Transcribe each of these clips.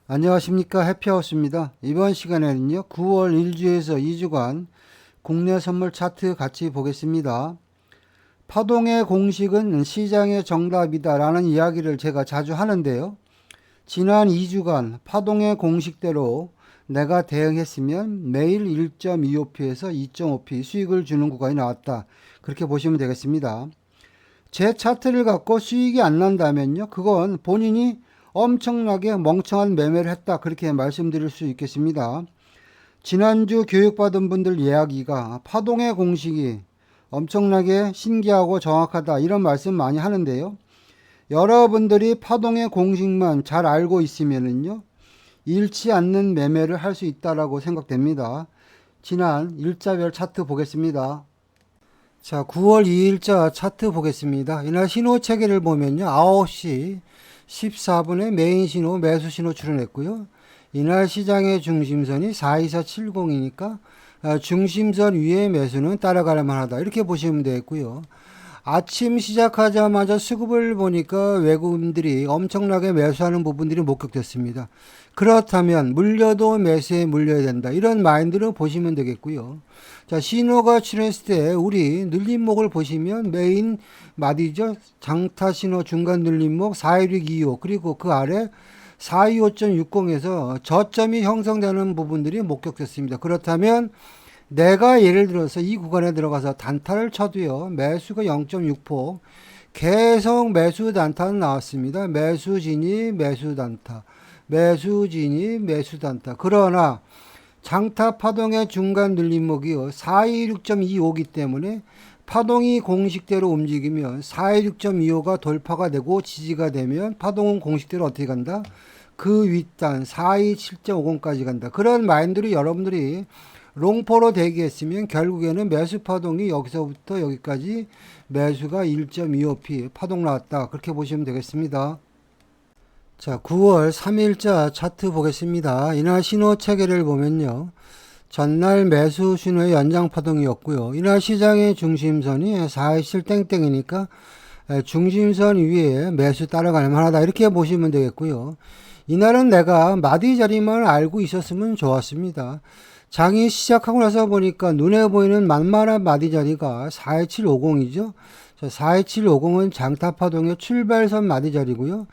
안녕하십니까, 해피하우스입니다. 이번 시간에는요 9월 1주에서 2주간 국내 선물 차트 같이 보겠습니다. 파동의 공식은 시장의 정답이다 라는 이야기를 제가 자주 하는데요, 지난 2주간 파동의 공식대로 내가 대응했으면 매일 1.25p에서 2.5p 수익을 주는 구간이 나왔다, 그렇게 보시면 되겠습니다. 제 차트를 갖고 수익이 안 난다면요, 그건 본인이 엄청나게 멍청한 매매를 했다, 그렇게 말씀드릴 수 있겠습니다. 지난주 교육받은 분들 이야기가 파동의 공식이 엄청나게 신기하고 정확하다, 이런 말씀 많이 하는데요, 여러분들이 파동의 공식만 잘 알고 있으면은요 잃지 않는 매매를 할 수 있다라고 생각됩니다. 지난 일자별 차트 보겠습니다. 자, 9월 2일자 차트 보겠습니다. 이날 신호 체계를 보면요, 9시 14분에 메인 신호, 매수 신호 출현했고요. 이날 시장의 중심선이 42470이니까 중심선 위의 매수는 따라갈 만하다, 이렇게 보시면 되겠고요. 아침 시작하자마자 수급을 보니까 외국인들이 엄청나게 매수하는 부분들이 목격됐습니다. 그렇다면 물려도 매수에 물려야 된다, 이런 마인드로 보시면 되겠고요. 자, 신호가 출현했을 때 우리 눌림목을 보시면 메인 마디죠. 장타 신호 중간 눌림목 41625, 그리고 그 아래 425.60에서 저점이 형성되는 부분들이 목격됐습니다. 그렇다면 내가 예를 들어서 이 구간에 들어가서 단타를 쳐도요, 매수가 0.6% 계속 매수 단타는 나왔습니다. 매수 진입, 매수 단타, 매수 진입, 매수 단타. 그러나 장타 파동의 중간 눌림목이요 426.25기 때문에 파동이 공식대로 움직이면 426.25가 돌파가 되고 지지가 되면 파동은 공식대로 어떻게 간다? 그 윗단 427.50까지 간다. 그런 마인드로 여러분들이 롱포로 대기했으면 결국에는 매수 파동이 여기서부터 여기까지 매수가 1.25p 파동 나왔다, 그렇게 보시면 되겠습니다. 자, 9월 3일자 차트 보겠습니다. 이날 신호 체계를 보면요, 전날 매수 신호의 연장 파동이었고요. 이날 시장의 중심선이 427 땡땡이니까 중심선 위에 매수 따라갈 만하다, 이렇게 보시면 되겠고요. 이날은 내가 마디 자리만 알고 있었으면 좋았습니다. 장이 시작하고 나서 보니까 눈에 보이는 만만한 마디 자리가 42750이죠. 42750은 장타파동의 출발선 마디 자리고요.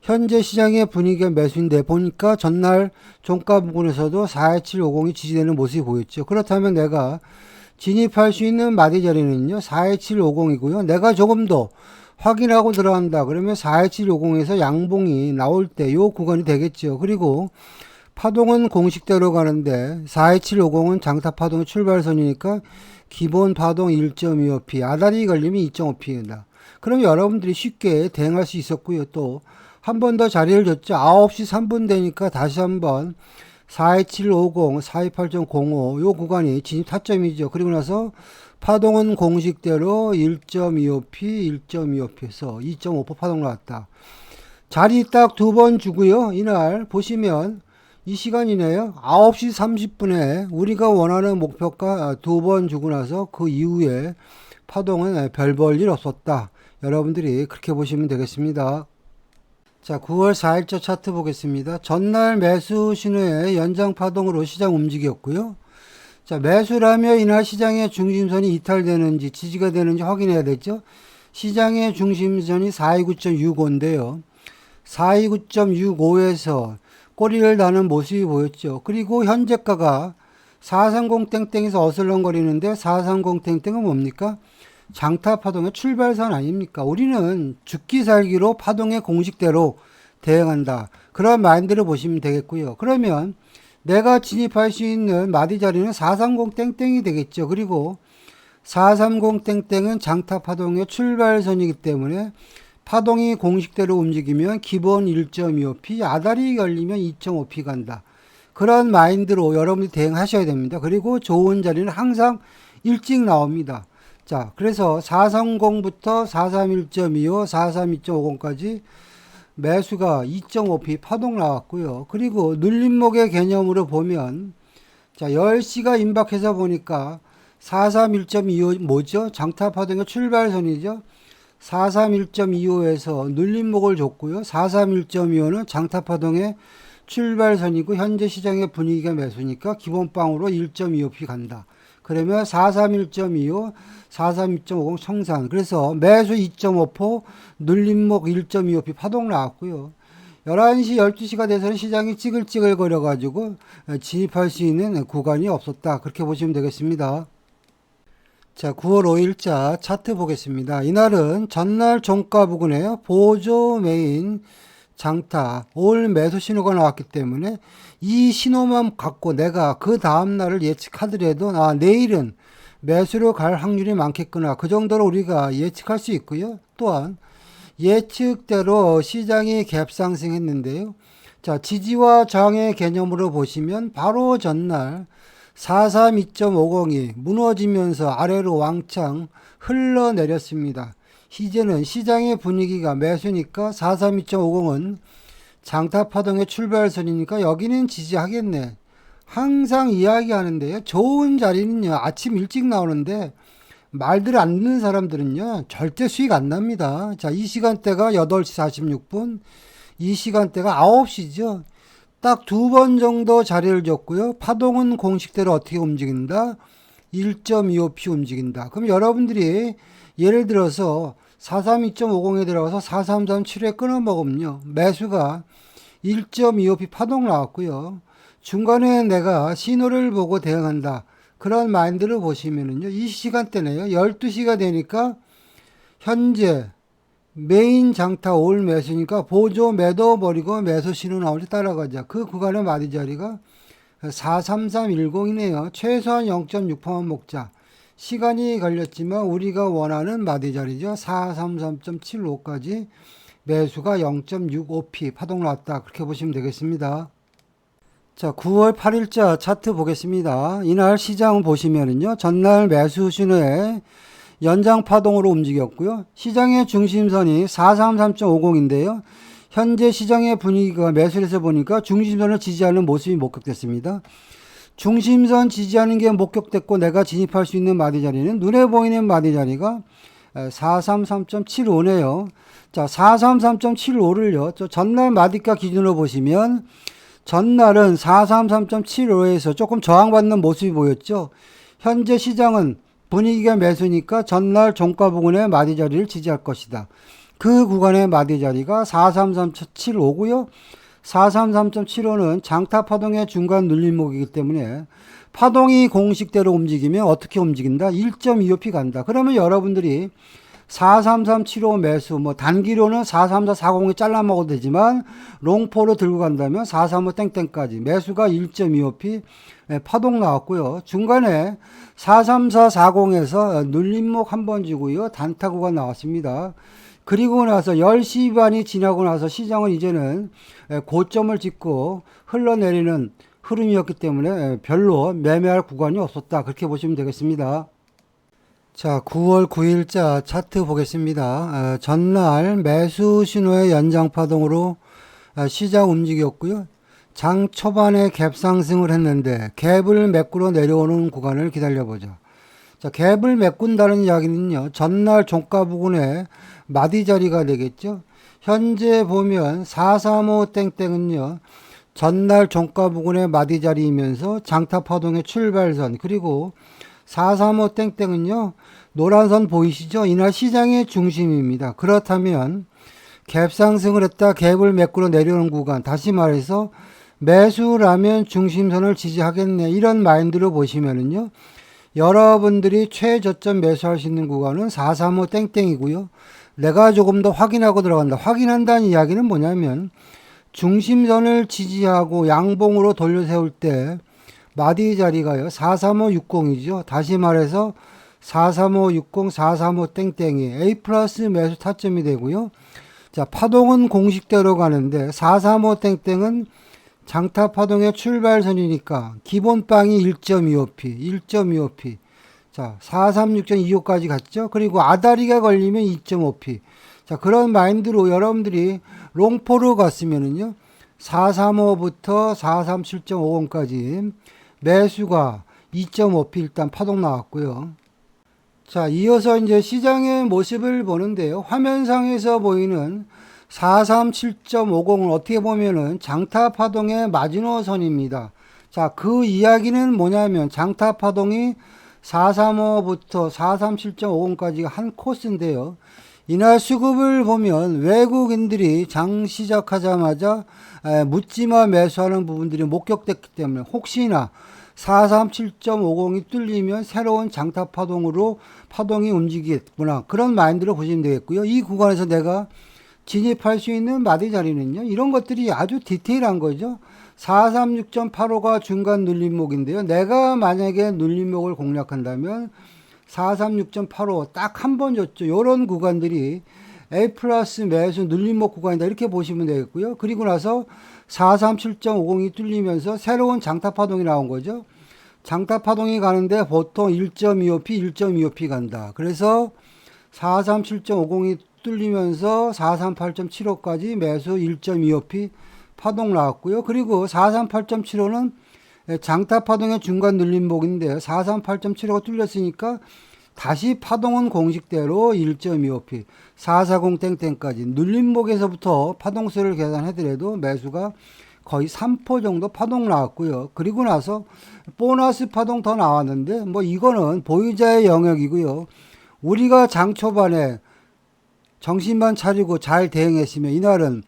현재 시장의 분위기가 매수인데 보니까 전날 종가 부근에서도 42750이 지지되는 모습이 보였죠. 그렇다면 내가 진입할 수 있는 마디 자리는요 42750이고요. 내가 조금 더 확인하고 들어간다 그러면 42750에서 양봉이 나올 때 이 구간이 되겠죠. 그리고 파동은 공식대로 가는데 42750은 장타 파동의 출발선이니까 기본 파동 1.25p, 아다리 걸리면 2.5p입니다. 그럼 여러분들이 쉽게 대응할 수 있었고요. 또 한 번 더 자리를 줬죠. 9시 3분 되니까 다시 한번 42750, 428.05 요 구간이 진입 타점이죠. 그리고 나서 파동은 공식대로 1.25p, 1.25p에서 2.5% 파동 나왔다. 자리 딱 두 번 주고요. 이날 보시면 이 시간이네요. 9시 30분에 우리가 원하는 목표가 두 번 주고 나서 그 이후에 파동은 별 볼 일 없었다. 여러분들이 그렇게 보시면 되겠습니다. 자, 9월 4일자 차트 보겠습니다. 전날 매수 신호의 연장 파동으로 시장 움직였고요. 자, 매수라면 이날 시장의 중심선이 이탈되는지 지지가 되는지 확인해야 되죠. 시장의 중심선이 429.65인데요. 429.65에서 꼬리를 다는 모습이 보였죠. 그리고 현재가가 430땡땡에서 어슬렁거리는데 430땡땡은 뭡니까? 장타 파동의 출발선 아닙니까? 우리는 죽기 살기로 파동의 공식대로 대응한다, 그런 마인드를 보시면 되겠고요. 그러면 내가 진입할 수 있는 마디 자리는 430땡땡이 되겠죠. 그리고 430땡땡은 장타 파동의 출발선이기 때문에 파동이 공식대로 움직이면 기본 1.25p, 아다리 걸리면 2.5p 간다. 그런 마인드로 여러분이 대응하셔야 됩니다. 그리고 좋은 자리는 항상 일찍 나옵니다. 자, 그래서 430부터 431.25, 432.50까지 매수가 2.5p 파동 나왔고요. 그리고 눌림목의 개념으로 보면 자, 10시가 임박해서 보니까 431.25 뭐죠? 장타 파동의 출발선이죠. 431.25에서 눌림목을 줬고요. 431.25는 장타 파동의 출발선이고 현재 시장의 분위기가 매수니까 기본빵으로 1.25p 간다. 그러면 431.25, 432.50 청산. 그래서 매수 2.5포, 눌림목 1.25p 파동 나왔고요. 11시, 12시가 돼서는 시장이 찌글찌글 거려가지고 진입할 수 있는 구간이 없었다. 그렇게 보시면 되겠습니다. 자, 9월 5일자 차트 보겠습니다. 이날은 전날 종가 부근에 보조 메인 장타 올 매수 신호가 나왔기 때문에 이 신호만 갖고 내가 그 다음날을 예측하더라도 내일은 매수로 갈 확률이 많겠구나. 그 정도로 우리가 예측할 수 있고요. 또한 예측대로 시장이 갭상승했는데요. 자, 지지와 저항의 개념으로 보시면 바로 전날 432.50이 무너지면서 아래로 왕창 흘러내렸습니다. 이제는 시장의 분위기가 매수니까 432.50은 장타 파동의 출발선이니까 여기는 지지하겠네. 항상 이야기하는데요. 좋은 자리는요, 아침 일찍 나오는데 말들 안 듣는 사람들은요, 절대 수익 안 납니다. 자, 이 시간대가 8시 46분, 이 시간대가 9시죠. 딱 2번 정도 자리를 줬고요. 파동은 공식대로 어떻게 움직인다? 1.25p 움직인다. 그럼 여러분들이 예를 들어서 432.50에 들어가서 4337에 끊어 먹으면요. 매수가 1.25p 파동 나왔고요. 중간에 내가 신호를 보고 대응한다. 그런 마인드를 보시면은요. 이 시간대네요. 12시가 되니까 현재 메인 장타 올 매수니까 보조 매도 버리고 매수 신호 나올 때 따라가자. 그 구간의 마디 자리가 43310이네요. 최소한 0.6%만 먹자. 시간이 걸렸지만 우리가 원하는 마디 자리죠. 433.75까지 매수가 0.65p 파동 나왔다. 그렇게 보시면 되겠습니다. 자, 9월 8일자 차트 보겠습니다. 이날 시장 보시면은요. 전날 매수 신호에 연장 파동으로 움직였고요. 시장의 중심선이 433.50인데요. 현재 시장의 분위기가 매수에서 보니까 중심선을 지지하는 모습이 목격됐습니다. 중심선 지지하는 게 목격됐고 내가 진입할 수 있는 마디 자리는 눈에 보이는 마디 자리가 433.75네요. 자, 433.75를요. 저 전날 마디가 기준으로 보시면 전날은 433.75에서 조금 저항받는 모습이 보였죠. 현재 시장은 분위기가 매수니까 전날 종가 부근의 마디 자리를 지지할 것이다. 그 구간의 마디 자리가 433.75고요. 433.75는 장타 파동의 중간 눌림목이기 때문에 파동이 공식대로 움직이면 어떻게 움직인다? 1.25p 간다. 그러면 여러분들이 43375 매수, 단기로는 43440에 잘라 먹어도 되지만 롱포로 들고 간다면 435 땡땡까지 매수가 1.25p 파동 나왔고요. 중간에 43440에서 눌림목 한번 주고요. 단타 구간 나왔습니다. 그리고 나서 10시 반이 지나고 나서 시장은 이제는 고점을 찍고 흘러내리는 흐름이었기 때문에 별로 매매할 구간이 없었다. 그렇게 보시면 되겠습니다. 자, 9월 9일자 차트 보겠습니다. 전날 매수 신호의 연장 파동으로 시장 움직였고요. 장 초반에 갭 상승을 했는데 갭을 메꾸러 내려오는 구간을 기다려보자. 자, 갭을 메꾼다는 이야기는요. 전날 종가 부근에 마디 자리가 되겠죠. 현재 보면 435 땡땡은요. 전날 종가 부근의 마디 자리이면서 장타 파동의 출발선, 그리고 435 땡땡은요. 노란선 보이시죠? 이날 시장의 중심입니다. 그렇다면 갭 상승을 했다 갭을 메꾸러 내려오는 구간, 다시 말해서 매수라면 중심선을 지지하겠네, 이런 마인드로 보시면은요. 여러분들이 최저점 매수할 수 있는 구간은 435 땡땡이고요. 내가 조금 더 확인하고 들어간다. 확인한다는 이야기는 뭐냐면 중심선을 지지하고 양봉으로 돌려 세울 때 마디 자리가요. 43560이죠. 다시 말해서 43560, 435 땡땡이 A 플러스 매수 타점이 되고요. 자, 파동은 공식대로 가는데 435 땡땡은 장타 파동의 출발선이니까 기본빵이 1.25p, 1.25p. 자, 436.25까지 갔죠. 그리고 아다리가 걸리면 2.5p. 자, 그런 마인드로 여러분들이 롱포로 갔으면은요. 435부터 437.50까지 매수가 2.5p 일단 파동 나왔고요. 자, 이어서 이제 시장의 모습을 보는데요. 화면상에서 보이는 437.50은 어떻게 보면은 장타 파동의 마지노선입니다. 자, 그 이야기는 뭐냐면 장타 파동이 435부터 437.50까지 한 코스인데요. 이날 수급을 보면 외국인들이 장 시작하자마자 묻지마 매수하는 부분들이 목격됐기 때문에 혹시나 437.50이 뚫리면 새로운 장타 파동으로 파동이 움직이겠구나. 그런 마인드로 보시면 되겠고요. 이 구간에서 내가 진입할 수 있는 마디 자리는요. 이런 것들이 아주 디테일한 거죠. 436.85가 중간 눌림목인데요. 내가 만약에 눌림목을 공략한다면 436.85 딱 한 번 줬죠. 이런 구간들이 A 플러스 매수 눌림목 구간이다. 이렇게 보시면 되겠고요. 그리고 나서 437.50이 뚫리면서 새로운 장타 파동이 나온 거죠. 장타 파동이 가는데 보통 1.25p, 1.25p 간다. 그래서 437.50이 뚫리면서 438.75까지 매수 1.25p 파동 나왔고요. 그리고 438.75는 장타 파동의 중간 눌림목인데 438.75가 뚫렸으니까 다시 파동은 공식대로 1.25p 440땡땡까지 눌림목에서부터 파동수를 계산하더라도 매수가 거의 3% 정도 파동 나왔고요. 그리고 나서 보너스 파동 더 나왔는데 뭐 이거는 보유자의 영역이고요. 우리가 장 초반에 정신만 차리고 잘 대응했으면 이날은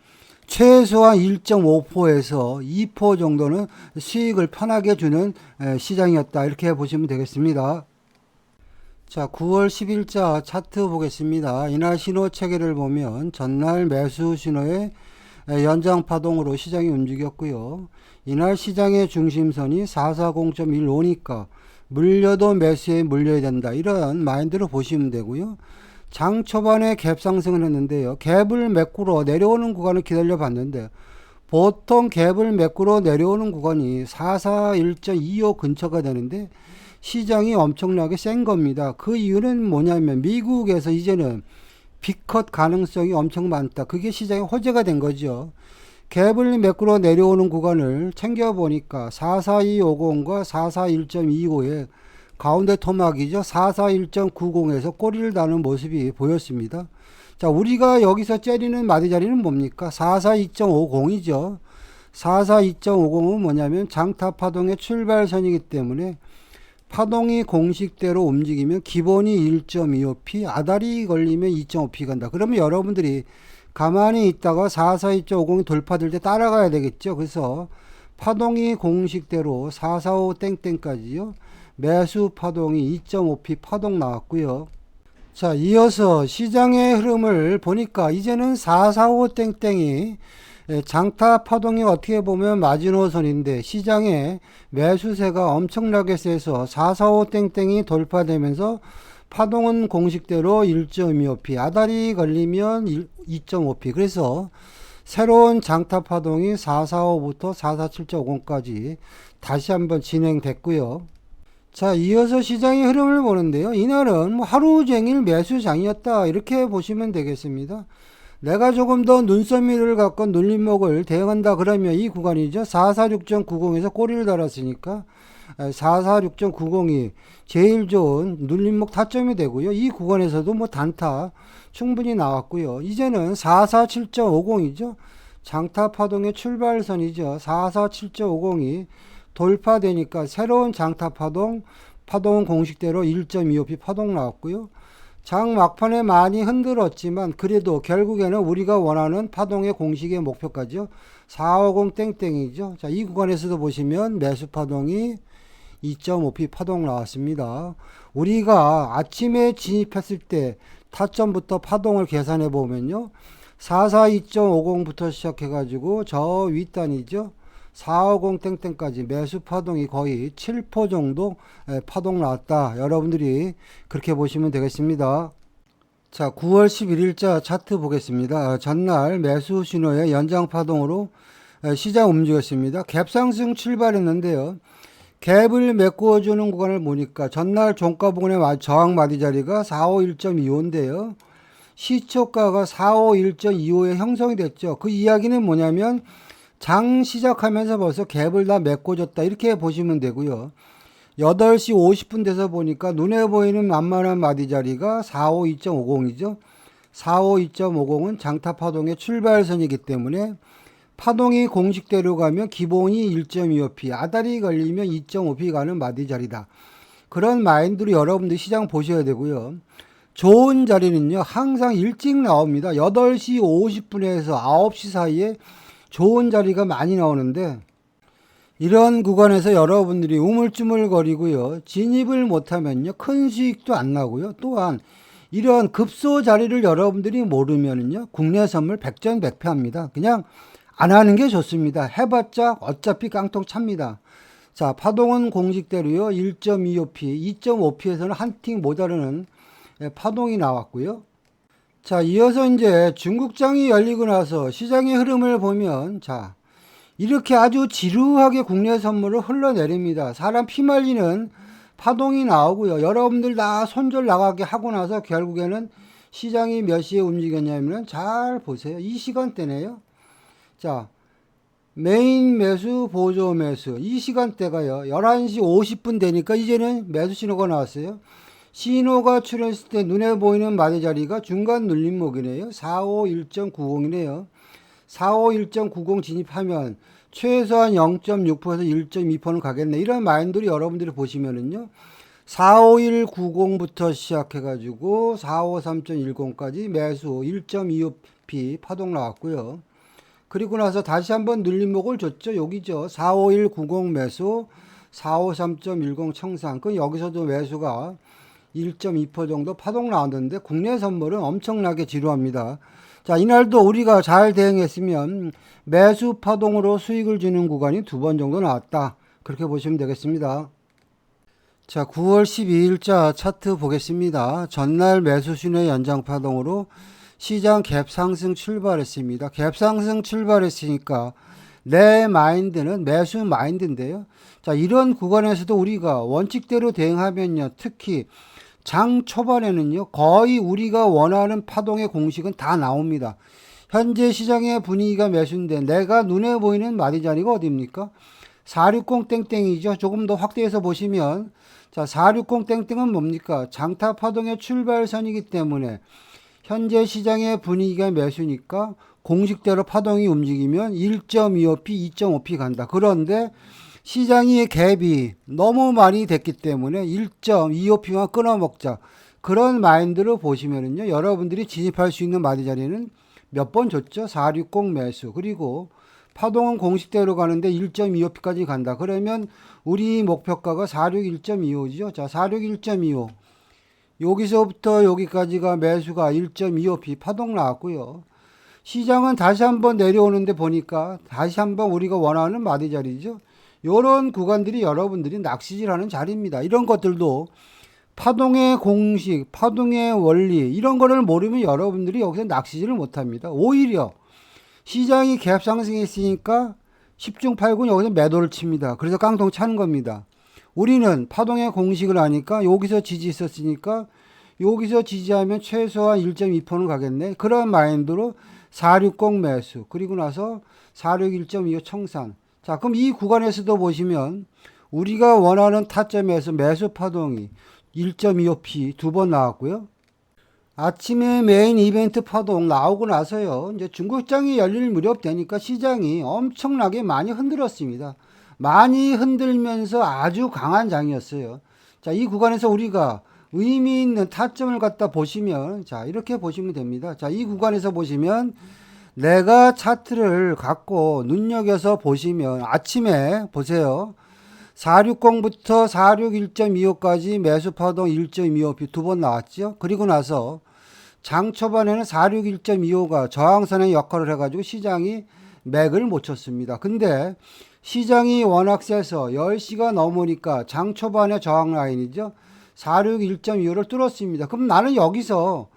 최소한 1.5%에서 2% 정도는 수익을 편하게 주는 시장이었다. 이렇게 보시면 되겠습니다. 자, 9월 10일자 차트 보겠습니다. 이날 신호 체계를 보면 전날 매수 신호의 연장 파동으로 시장이 움직였고요. 이날 시장의 중심선이 440.15니까 물려도 매수에 물려야 된다. 이런 마인드로 보시면 되고요. 장 초반에 갭 상승을 했는데요. 갭을 메꾸러 내려오는 구간을 기다려 봤는데 보통 갭을 메꾸러 내려오는 구간이 441.25 근처가 되는데 시장이 엄청나게 센 겁니다. 그 이유는 뭐냐면 미국에서 이제는 B컷 가능성이 엄청 많다. 그게 시장의 호재가 된 거죠. 갭을 메꾸러 내려오는 구간을 챙겨보니까 44250과 441.25에 가운데 토막이죠. 441.90에서 꼬리를 다는 모습이 보였습니다. 자, 우리가 여기서 째리는 마디 자리는 뭡니까? 442.50이죠. 442.50은 뭐냐면 장타 파동의 출발선이기 때문에 파동이 공식대로 움직이면 기본이 1.25p, 아다리 걸리면 2.5p 간다. 그러면 여러분들이 가만히 있다가 442.50이 돌파될 때 따라가야 되겠죠. 그래서 파동이 공식대로 445 땡땡까지요. 매수 파동이 2.5p 파동 나왔고요. 자, 이어서 시장의 흐름을 보니까 이제는 445 땡땡이 장타 파동이 어떻게 보면 마지노선인데 시장의 매수세가 엄청나게 세서 445 땡땡이 돌파되면서 파동은 공식대로 1.25p, 아다리 걸리면 2.5p. 그래서 새로운 장타 파동이 445부터 447.50까지 다시 한번 진행됐고요. 자, 이어서 시장의 흐름을 보는데요. 이날은 뭐 하루 종일 매수장이었다. 이렇게 보시면 되겠습니다. 내가 조금 더 눈썰미를 갖고 눌림목을 대응한다 그러면 이 구간이죠. 446.90에서 꼬리를 달았으니까 446.90이 제일 좋은 눌림목 타점이 되고요. 이 구간에서도 뭐 단타 충분히 나왔고요. 이제는 447.50이죠. 장타 파동의 출발선이죠. 447.50이 돌파되니까 새로운 장타 파동은 공식대로 1.25p 파동 나왔고요. 장 막판에 많이 흔들었지만 그래도 결국에는 우리가 원하는 파동의 공식의 목표까지요. 450 땡땡이죠. 자, 이 구간에서도 보시면 매수 파동이 2.5p 파동 나왔습니다. 우리가 아침에 진입했을 때 타점부터 파동을 계산해 보면요. 442.50부터 시작해 가지고 저 윗단이죠. 450 땡땡까지 매수 파동이 거의 7% 정도 파동 나왔다. 여러분들이 그렇게 보시면 되겠습니다. 자, 9월 11일자 차트 보겠습니다. 전날 매수 신호의 연장 파동으로 시장 움직였습니다. 갭 상승 출발했는데요. 갭을 메꾸어주는 구간을 보니까 전날 종가 부근의 저항 마디 자리가 451.25인데요. 시초가가 451.25에 형성이 됐죠. 그 이야기는 뭐냐면 장 시작하면서 벌써 갭을 다 메꿔줬다. 이렇게 보시면 되고요. 8시 50분 돼서 보니까 눈에 보이는 만만한 마디 자리가 452.50이죠. 45 2.50은 장타 파동의 출발선이기 때문에 파동이 공식대로 가면 기본이 1.25p, 아다리 걸리면 2.5p 가는 마디 자리다. 그런 마인드로 여러분들 시장 보셔야 되고요. 좋은 자리는요, 항상 일찍 나옵니다. 8시 50분에서 9시 사이에 좋은 자리가 많이 나오는데, 이런 구간에서 여러분들이 우물쭈물거리고요, 진입을 못하면요, 큰 수익도 안 나고요. 또한 이런 급소 자리를 여러분들이 모르면요, 국내 선물 백전백패합니다. 그냥 안 하는 게 좋습니다. 해봤자 어차피 깡통 찹니다. 자, 파동은 공식대로요, 1.25p, 2.5p에서는 한 틱 모자르는 파동이 나왔고요. 자, 이어서 이제 중국장이 열리고 나서 시장의 흐름을 보면, 자, 이렇게 아주 지루하게 국내 선물을 흘러내립니다. 사람 피말리는 파동이 나오고요. 여러분들 다 손절 나가게 하고 나서 결국에는 시장이 몇 시에 움직였냐면, 잘 보세요. 이 시간대네요. 자, 메인 매수, 보조 매수. 이 시간대가요, 11시 50분 되니까 이제는 매수 신호가 나왔어요. 신호가 출현했을 때 눈에 보이는 마디 자리가 중간 눌림목이네요. 451.90이네요. 451.90 진입하면 최소한 0.6%에서 1.2%는 가겠네. 이런 마인드를 여러분들이 보시면은요, 45190부터 시작해가지고 453.10까지 매수 1.25p 파동 나왔고요. 그리고 나서 다시 한번 눌림목을 줬죠. 여기죠. 45190 매수, 453.10 청산. 그 여기서도 매수가 1.2% 정도 파동 나왔는데 국내 선물은 엄청나게 지루합니다. 자, 이날도 우리가 잘 대응했으면 매수 파동으로 수익을 주는 구간이 2번 정도 나왔다. 그렇게 보시면 되겠습니다. 자, 9월 12일자 차트 보겠습니다. 전날 매수 신호의 연장 파동으로 시장 갭 상승 출발했습니다. 갭 상승 출발했으니까 내 마인드는 매수 마인드인데요. 자, 이런 구간에서도 우리가 원칙대로 대응하면요, 특히 장 초반에는요, 거의 우리가 원하는 파동의 공식은 다 나옵니다. 현재 시장의 분위기가 매수인데 내가 눈에 보이는 마디 자리가 어디입니까? 460 땡땡이죠. 조금 더 확대해서 보시면, 자, 460 땡땡은 뭡니까? 장타 파동의 출발선이기 때문에 현재 시장의 분위기가 매수니까 공식대로 파동이 움직이면 1.25p, 2.5p 간다. 그런데 시장의 갭이 너무 많이 됐기 때문에 1.25p만 끊어먹자. 그런 마인드로 보시면은요, 여러분들이 진입할 수 있는 마디 자리는 몇 번 줬죠? 460 매수. 그리고 파동은 공식대로 가는데 1.25p까지 간다. 그러면 우리 목표가가 461.25죠. 자, 461.25. 여기서부터 여기까지가 매수가 1.25p 파동 나왔고요. 시장은 다시 한번 내려오는데 보니까 다시 한번 우리가 원하는 마디 자리죠. 이런 구간들이 여러분들이 낚시질하는 자리입니다. 이런 것들도 파동의 공식, 파동의 원리, 이런 거를 모르면 여러분들이 여기서 낚시질을 못합니다. 오히려 시장이 갭 상승했으니까 10중 8군 여기서 매도를 칩니다. 그래서 깡통 차는 겁니다. 우리는 파동의 공식을 아니까 여기서 지지 있었으니까 여기서 지지하면 최소한 1.2%는 가겠네. 그런 마인드로 460 매수, 그리고 나서 461.25 청산. 자, 그럼 이 구간에서도 보시면 우리가 원하는 타점에서 매수 파동이 1.25p 2번 나왔고요. 아침에 메인 이벤트 파동 나오고 나서요, 이제 중국장이 열릴 무렵 되니까 시장이 엄청나게 많이 흔들었습니다. 많이 흔들면서 아주 강한 장이었어요. 자, 이 구간에서 우리가 의미 있는 타점을 갖다 보시면, 자, 이렇게 보시면 됩니다. 자, 이 구간에서 보시면 내가 차트를 갖고 눈여겨서 보시면 아침에 보세요. 460부터 461.25까지 매수 파동 1.25p 2번 나왔죠. 그리고 나서 장 초반에는 461.25가 저항선의 역할을 해가지고 시장이 맥을 못 쳤습니다. 근데 시장이 워낙 세서 10시가 넘으니까 장 초반의 저항 라인이죠. 461.25를 뚫었습니다. 그럼 나는 여기서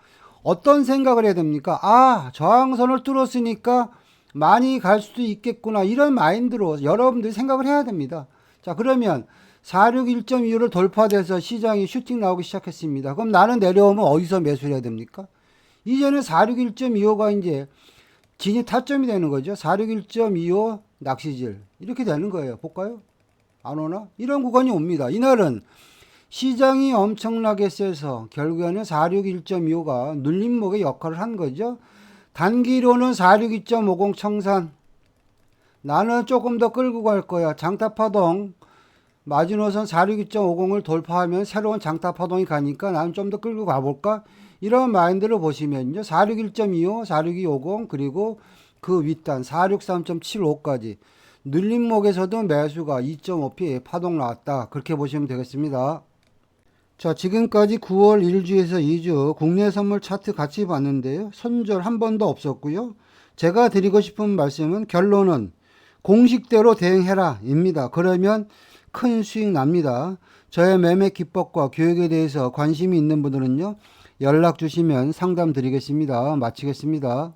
어떤 생각을 해야 됩니까? 아, 저항선을 뚫었으니까 많이 갈 수도 있겠구나. 이런 마인드로 여러분들이 생각을 해야 됩니다. 자, 그러면 461.25를 돌파돼서 시장이 슈팅 나오기 시작했습니다. 그럼 나는 내려오면 어디서 매수를 해야 됩니까? 이제는 461.25가 이제 진입 타점이 되는 거죠. 461.25 낚시질. 이렇게 되는 거예요. 볼까요? 안 오나? 이런 구간이 옵니다. 이날은 시장이 엄청나게 세서 결국에는 461.25가 눌림목의 역할을 한 거죠. 단기로는 462.50 청산. 나는 조금 더 끌고 갈 거야. 장타파동 마지노선 462.50을 돌파하면 새로운 장타파동이 가니까 나는 좀 더 끌고 가볼까? 이런 마인드를 보시면요. 461.25, 462.50 그리고 그 윗단 463.75까지 눌림목에서도 매수가 2.5p 파동 나왔다. 그렇게 보시면 되겠습니다. 자, 지금까지 9월 1주에서 2주 국내 선물 차트 같이 봤는데요. 손절 한 번도 없었고요. 제가 드리고 싶은 말씀은 결론은 공식대로 대응해라 입니다. 그러면 큰 수익 납니다. 저의 매매 기법과 교육에 대해서 관심이 있는 분들은요. 연락 주시면 상담 드리겠습니다. 마치겠습니다.